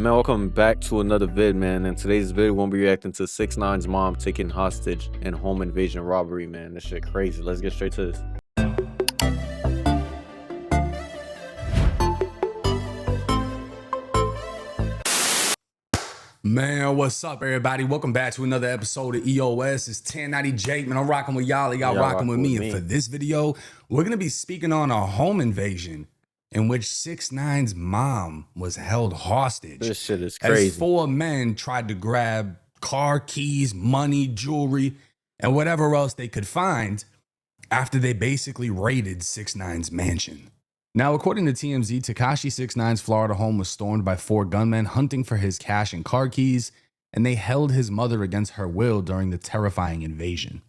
Man, welcome back to another vid, man. And today's vid, we'll be reacting to 6ix9ine's mom taken hostage in home invasion robbery, man. This shit crazy. Let's get straight to this. Man, what's up, everybody? Welcome back to another episode of EOS. It's 1090 Jake, man. I'm rocking with y'all. Y'all rocking with me. And for this video, we're going to be speaking on a home invasion in which 6ix9ine's mom was held hostage. This shit is crazy. As 4 men tried to grab car keys, money, jewelry, and whatever else they could find after they basically raided 6ix9ine's mansion. Now, according to TMZ, Tekashi 6ix9ine's Florida home was stormed by 4 gunmen hunting for his cash and car keys, and they held his mother against her will during the terrifying invasion.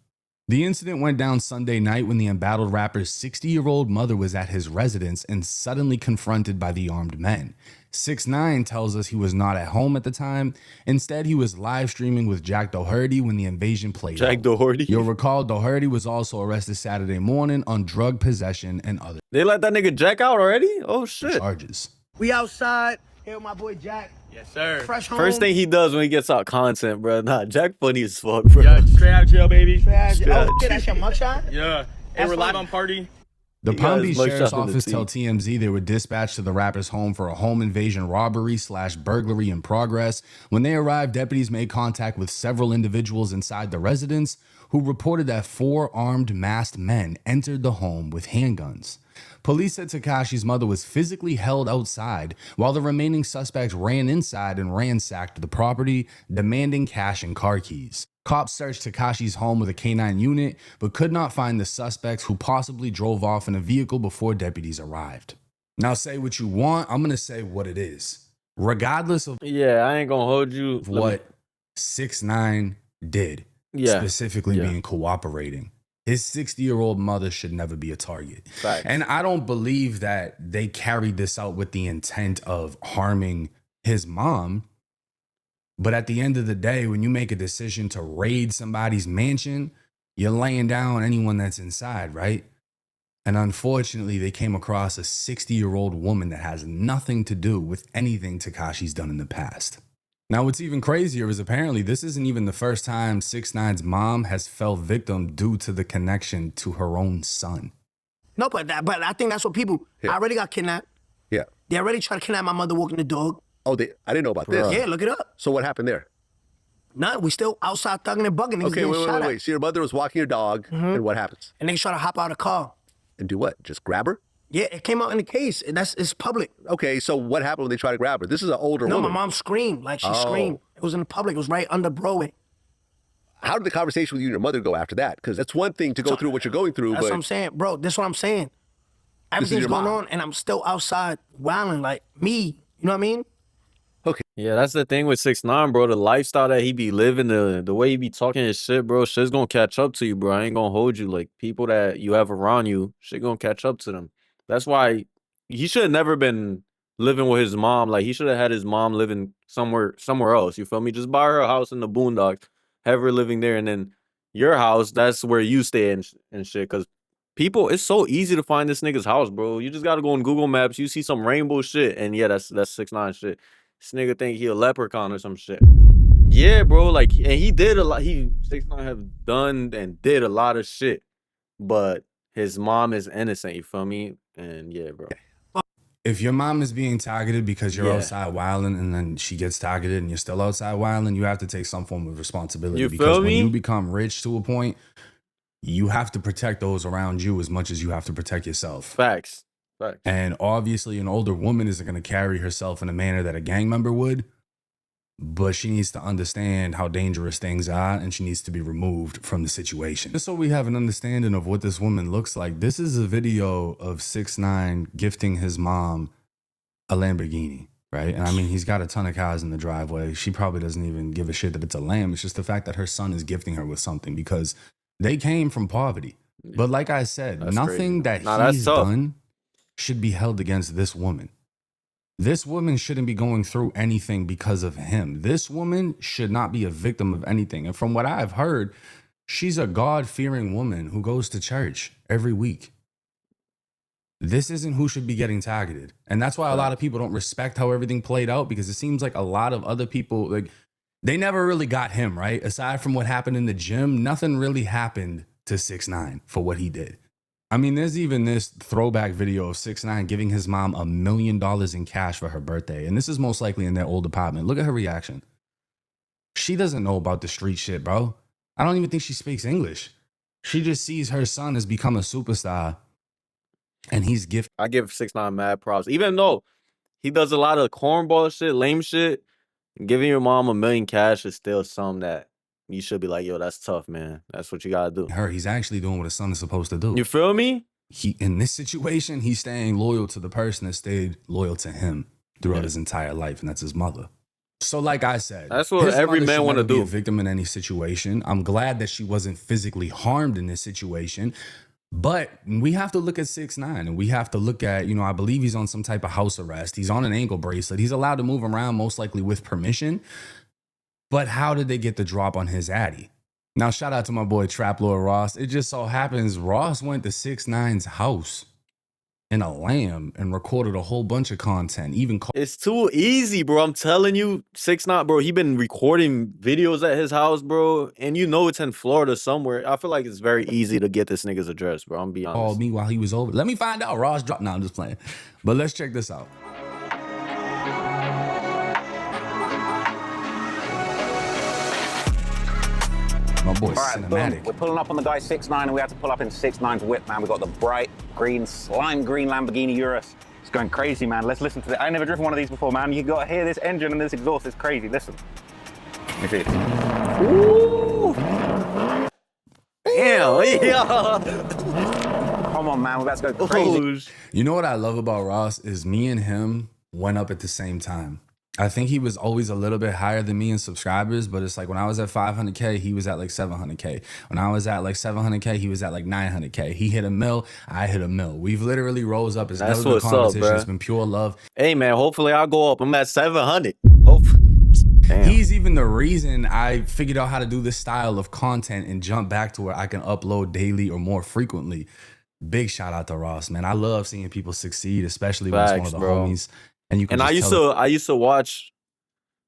The incident went down Sunday night when the embattled rapper's 60-year-old mother was at his residence and suddenly confronted by the armed men. 6ix9ine tells us he was not at home at the time. Instead, he was live streaming with Jack Doherty when the invasion played out. Jack Doherty? You'll recall Doherty was also arrested Saturday morning on drug possession and other They let that nigga Jack out already? Oh, shit. charges. We outside. Here with my boy Jack. Yes, sir. Fresh home. First thing he does when he gets out content, bro. Nah, Jack funny as fuck, bro. Yeah, straight out of jail, baby. Oh, Straight out. shit, that's your mugshot? Yeah. And we're live on party. The He got Palm his Beach mugshot Sheriff's in the Office team. tell TMZ they were dispatched to the rapper's home for a home invasion robbery/burglary in progress. When they arrived, deputies made contact with several individuals inside the residence who reported that 4 armed masked men entered the home with handguns. Police said Tekashi's mother was physically held outside while the remaining suspects ran inside and ransacked the property, demanding cash and car keys. Cops searched Tekashi's home with a K9 unit, but could not find the suspects who possibly drove off in a vehicle before deputies arrived. Now, say what you want, I'm going to say what it is. Regardless of Yeah, I ain't gonna hold you. what 6ix9ine did, Yeah. specifically Yeah. being cooperating, his 60-year-old mother should never be a target. Facts. And I don't believe that they carried this out with the intent of harming his mom. But at the end of the day, when you make a decision to raid somebody's mansion, you're laying down anyone that's inside, right? And unfortunately, they came across a 60-year-old woman that has nothing to do with anything Tekashi's done in the past. Now, what's even crazier is apparently this isn't even the first time 6ix9ine's mom has fell victim due to the connection to her own son. No, but I think that's what people. I already got kidnapped. Yeah. They already tried to kidnap my mother walking the dog. Oh, I didn't know about this. Yeah, look it up. So what happened there? None. We still outside thugging and bugging. Niggas Okay, getting wait. shot at. So your mother was walking your dog, and what happens? And niggas try to hop out of the car. And do what? Just grab her? Yeah, it came out in the case. It's public. Okay, so what happened when they tried to grab her? This is an older No, woman. my mom screamed. Like, she Oh. screamed. It was in the public. It was right under Broadway. How did the conversation with you and your mother go after that? Because that's one thing to go through what you're going through, That's but what I'm saying. Bro, this is what I'm saying. Everything's your going mom. on, and I'm still outside wilding like me. You know what I mean? Yeah, that's the thing with 6ix9ine, bro. The lifestyle that he be living, the way he be talking his shit, bro, shit's gonna catch up to you, bro. I ain't gonna hold you. Like, people that you have around you, shit gonna catch up to them. That's why he should have never been living with his mom. Like, he should have had his mom living somewhere else. You feel me? Just buy her a house in the boondocks, have her living there, and then your house, that's where you stay and shit. Cause people, it's so easy to find this nigga's house, bro. You just gotta go on Google Maps, you see some rainbow shit, and yeah, that's 6ix9ine shit. This nigga think he a leprechaun or some shit. Yeah, bro, like, and he did a lot. 6ix9ine have done and did a lot of shit, but his mom is innocent, you feel me? And yeah, bro. If your mom is being targeted because you're Yeah. outside wilding and then she gets targeted and you're still outside wilding, you have to take some form of responsibility. You because feel when me? you become rich to a point, you have to protect those around you as much as you have to protect yourself. Facts. Facts. And obviously, an older woman isn't going to carry herself in a manner that a gang member would, but she needs to understand how dangerous things are and she needs to be removed from the situation. Just so we have an understanding of what this woman looks like, this is a video of 6ix9ine gifting his mom a Lamborghini, right? And I mean, he's got a ton of cars in the driveway. She probably doesn't even give a shit that it's a Lamb. It's just the fact that her son is gifting her with something because they came from poverty. But like I said, That's nothing crazy. that Nah, that's he's tough. done should be held against this woman. This woman shouldn't be going through anything because of him. This woman should not be a victim of anything. And from what I've heard, she's a God-fearing woman who goes to church every week. this isn't who should be getting targeted. And that's why a lot of people don't respect how everything played out, because it seems like a lot of other people, like, they never really got him, right? Aside from what happened in the gym, nothing really happened to 6ix9ine for what he did. I mean, there's even this throwback video of 6ix9ine giving his mom $1 million in cash for her birthday. And this is most likely in their old apartment. Look at her reaction. She doesn't know about the street shit, bro. I don't even think she speaks English. She just sees her son has become a superstar, and he's gifted. I give 6ix9ine mad props. Even though he does a lot of cornball shit, lame shit, giving your mom $1 million cash is still something that you should be like, yo, that's tough, man. That's what you gotta do. He's actually doing what his son is supposed to do. You feel me? He, in this situation, he's staying loyal to the person that stayed loyal to him throughout his entire life, and that's his mother. So like I said, that's what every man want to do. Be a victim in any situation. I'm glad that she wasn't physically harmed in this situation, but we have to look at 6ix9ine, and we have to look at, you know, I believe he's on some type of house arrest. He's on an ankle bracelet. He's allowed to move around, most likely with permission. But how did they get the drop on his addy? Now, shout out to my boy Trap Lord Ross. It just so happens Ross went to 6ix9ine's house in a lamb and recorded a whole bunch of content. It's too easy, bro. I'm telling you, 6ix9ine, bro, he been recording videos at his house, bro. And you know it's in Florida somewhere. I feel like it's very easy to get this nigga's address, bro. I'm gonna be honest. Called me while he was over. Let me find out. Ross dropped. No, I'm just playing. But let's check this out. My boy, cinematic. Boom. We're pulling up on the guy 6ix9ine, and we had to pull up in 6ix9ine's whip, man. We got the bright green, slime green Lamborghini Urus. It's going crazy, man. Let's listen to it. I never driven one of these before, man. You got to hear this engine and this exhaust. It's crazy. Listen. Let me see. Ooh. Damn. Yeah. Come on, man. We're about to go crazy. You know what I love about Ross is me and him went up at the same time. I think he was always a little bit higher than me in subscribers, but it's like when I was at 500K, he was at like 700K. When I was at like 700K, he was at like 900K. He hit a mil, I hit a mil. We've literally rose up. It's never been a competition. It's been pure love. Hey, man, hopefully I'll go up. I'm at 700. Hopefully. Damn. He's even the reason I figured out how to do this style of content and jump back to where I can upload daily or more frequently. Big shout out to Ross, man. I love seeing people succeed, especially when it's one of the homies. And you can I used to watch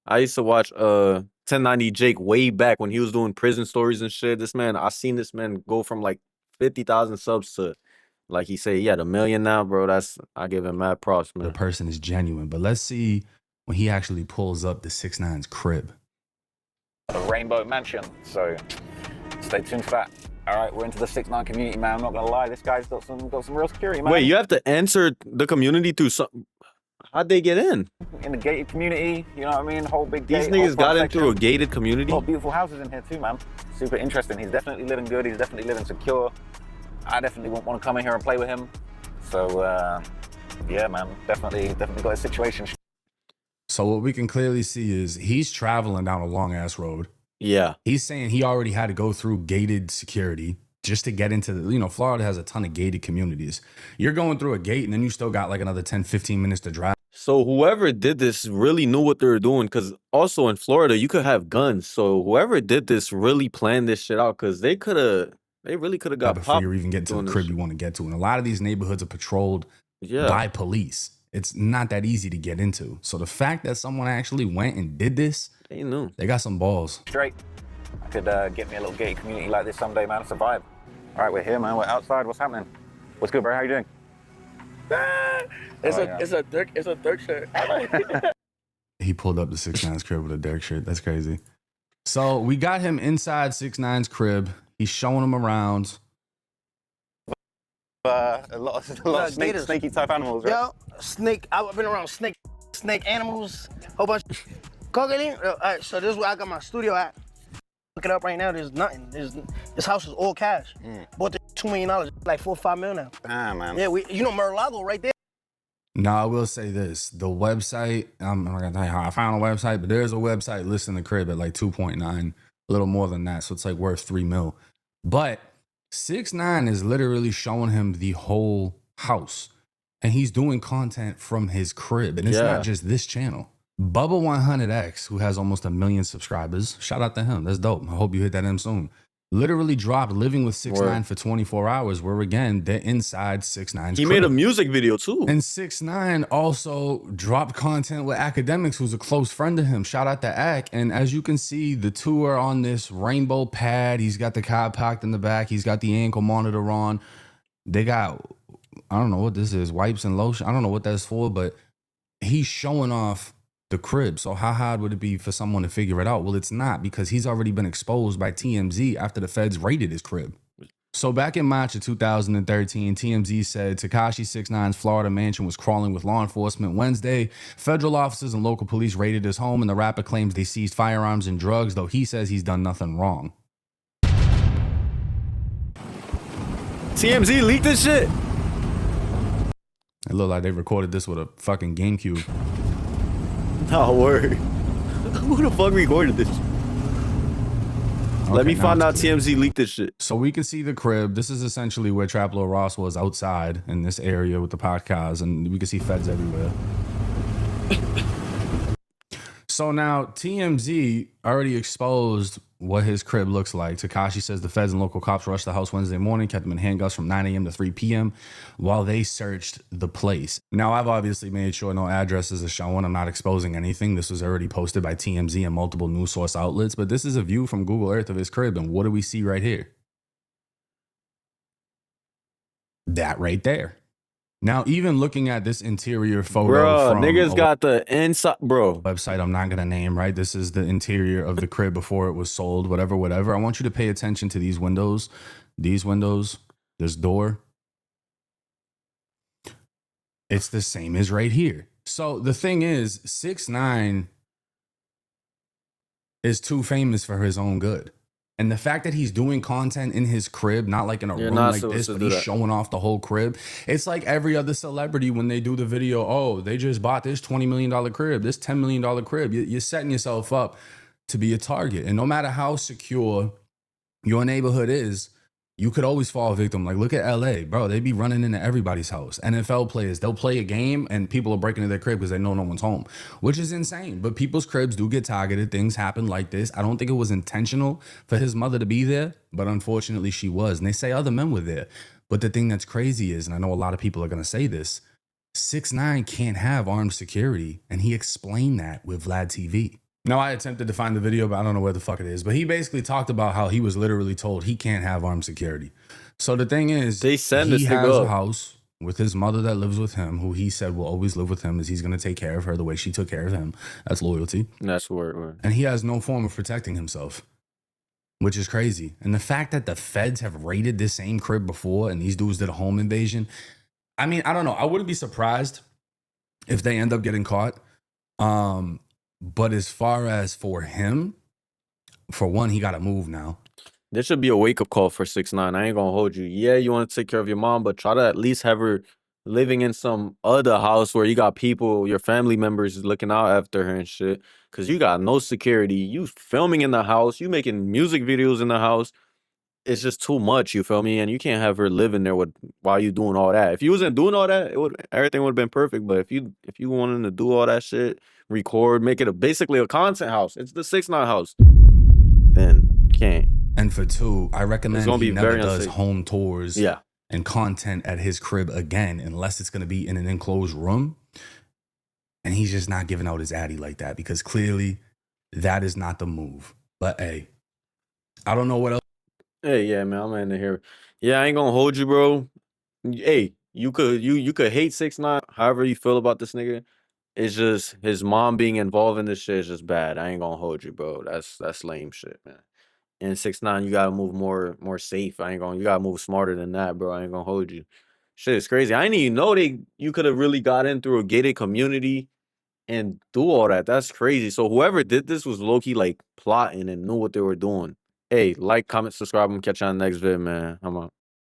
1090 Jake way back when he was doing prison stories and shit. This man, I seen this man go from like 50,000 subs to, like he said, he had 1 million now, bro. I give him mad props, man. The person is genuine. But let's see when he actually pulls up the 6ix9ine's crib. A rainbow mansion. So stay tuned for that. All right, we're into the 6ix9ine community, man. I'm not gonna lie, this guy's got some real security, man. Wait, you have to enter the community through some. How'd they get in? In the gated community, you know what I mean? Whole big These gate. niggas got in through a gated community? A lot of beautiful houses in here too, man. Super interesting. He's definitely living good. He's definitely living secure. I definitely won't want to come in here and play with him. So, yeah, man, definitely got a situation. So what we can clearly see is he's traveling down a long ass road. Yeah. He's saying he already had to go through gated security just to get into the, you know, Florida has a ton of gated communities. You're going through a gate and then you still got like another 10, 15 minutes to drive. So whoever did this really knew what they were doing, because also in Florida, you could have guns. So whoever did this really planned this shit out, because they really could have got before popped you even get to the crib you want to get to. And a lot of these neighborhoods are patrolled by police. It's not that easy to get into. So the fact that someone actually went and did this, they knew. They got some balls. Straight. I could get me a little gated community like this someday, man. Survive. All right, we're here, man. We're outside. What's happening? What's good, bro? How you doing? It's a Dirk shirt. He pulled up the 6ix9ine's crib with a Dirk shirt. That's crazy. So we got him inside 6ix9ine's crib. He's showing him around. A lot of snaky type animals, right? Yo, snake. I've been around snake animals, whole bunch. Cocaine. All right, so this is where I got my studio at. Look it up right now. There's nothing. This house is all cash. Bought the $2 million, like $4 or $5 million now. Damn, man. Yeah, you know Mar-a-Lago right there. Now, I will say this. The website, I'm not going to tell you how I found a website, but there's a website listing the crib at like 2.9, a little more than that. So it's like worth 3 mil. But 6ix9ine is literally showing him the whole house. And he's doing content from his crib. And it's not just this channel. Bubba 100X, who has almost 1 million subscribers. Shout out to him. That's dope. I hope you hit that M soon. literally dropped Living with 6ix9ine Word. for 24 hours, where again, they're inside 6ix9ine's He crib. made a music video too. And 6ix9ine also dropped content with Academics, who's a close friend of him. Shout out to Ac. And as you can see, the two are on this rainbow pad. He's got the cod packed in the back. He's got the ankle monitor on. They got, I don't know what this is, wipes and lotion. I don't know what that's for, but he's showing off the crib. So how hard would it be for someone to figure it out? Well, it's not, because he's already been exposed by TMZ after the feds raided his crib. So back in March of 2013, TMZ said Tekashi 6ix9ine's Florida mansion was crawling with law enforcement. Wednesday, federal officers and local police raided his home, and the rapper claims they seized firearms and drugs, though he says he's done nothing wrong. TMZ leaked this shit. It looked like they recorded this with a fucking GameCube. No word. Who the fuck recorded this? Let me find out TMZ leaked this shit. So we can see the crib. This is essentially where Trap Lord Ross was, outside in this area with the podcast, and we can see feds everywhere. So now TMZ already exposed what his crib looks like. Tekashi says the feds and local cops rushed the house Wednesday morning, kept him in handcuffs from 9 a.m. to 3 p.m. while they searched the place. Now, I've obviously made sure no addresses are showing. I'm not exposing anything. This was already posted by TMZ and multiple news source outlets, but this is a view from Google Earth of his crib. And what do we see right here? That right there. Now, even looking at this interior photo Bro, from niggas got the inside, bro. website I'm not gonna name, right? This is the interior of the crib before it was sold, whatever. I want you to pay attention to these windows, this door. It's the same as right here. So the thing is, 6ix9ine is too famous for his own good. And the fact that he's doing content in his crib, not like in a room like this, but he's showing off the whole crib. It's like every other celebrity when they do the video, oh, they just bought this $20 million crib, this $10 million crib. You're setting yourself up to be a target. And no matter how secure your neighborhood is, you could always fall victim. Like, look at LA, bro. They be running into everybody's house. NFL players, they'll play a game and people are breaking into their crib because they know no one's home, which is insane. But people's cribs do get targeted. Things happen like this. I don't think it was intentional for his mother to be there, but unfortunately she was. And they say other men were there. But the thing that's crazy is, and I know a lot of people are going to say this, 6ix9ine can't have armed security. And he explained that with Vlad TV. Now, I attempted to find the video, but I don't know where the fuck it is. But he basically talked about how he was literally told he can't have armed security. So the thing is, they send he has a house with his mother that lives with him, who he said will always live with him, as he's going to take care of her the way she took care of him. That's loyalty. That's word. And he has no form of protecting himself, which is crazy. And the fact that the feds have raided this same crib before and these dudes did a home invasion. I mean, I don't know. I wouldn't be surprised if they end up getting caught. But as far as for him, for one, he got to move now. This should be a wake-up call for 6ix9ine. I ain't gonna hold you. Yeah, you want to take care of your mom, but try to at least have her living in some other house where you got people, your family members looking out after her and shit. Because you got no security. You filming in the house. You making music videos in the house. It's just too much, you feel me? And you can't have her living there while you doing all that. If you wasn't doing all that, everything would have been perfect. But if you wanted to do all that shit, record, make it basically a content house. It's the 6ix9ine house. Then you can't. And for two, I recommend he never does home tours yeah. and content at his crib again, unless it's going to be in an enclosed room. And he's just not giving out his addy like that, because clearly that is not the move. But hey, I don't know what else. Hey, yeah, man, I'm in here. Yeah, I ain't gonna hold you, bro. Hey, you could hate 6ix9ine, however you feel about this nigga. It's just his mom being involved in this shit is just bad. I ain't gonna hold you, bro. That's lame shit, man. And 6ix9ine, you gotta move more safe. You gotta move smarter than that, bro. I ain't gonna hold you. Shit is crazy. I didn't even know you could have really got in through a gated community and do all that. That's crazy. So whoever did this was low-key like plotting and knew what they were doing. Hey, like, comment, subscribe, and catch you on the next vid, man. I'm out.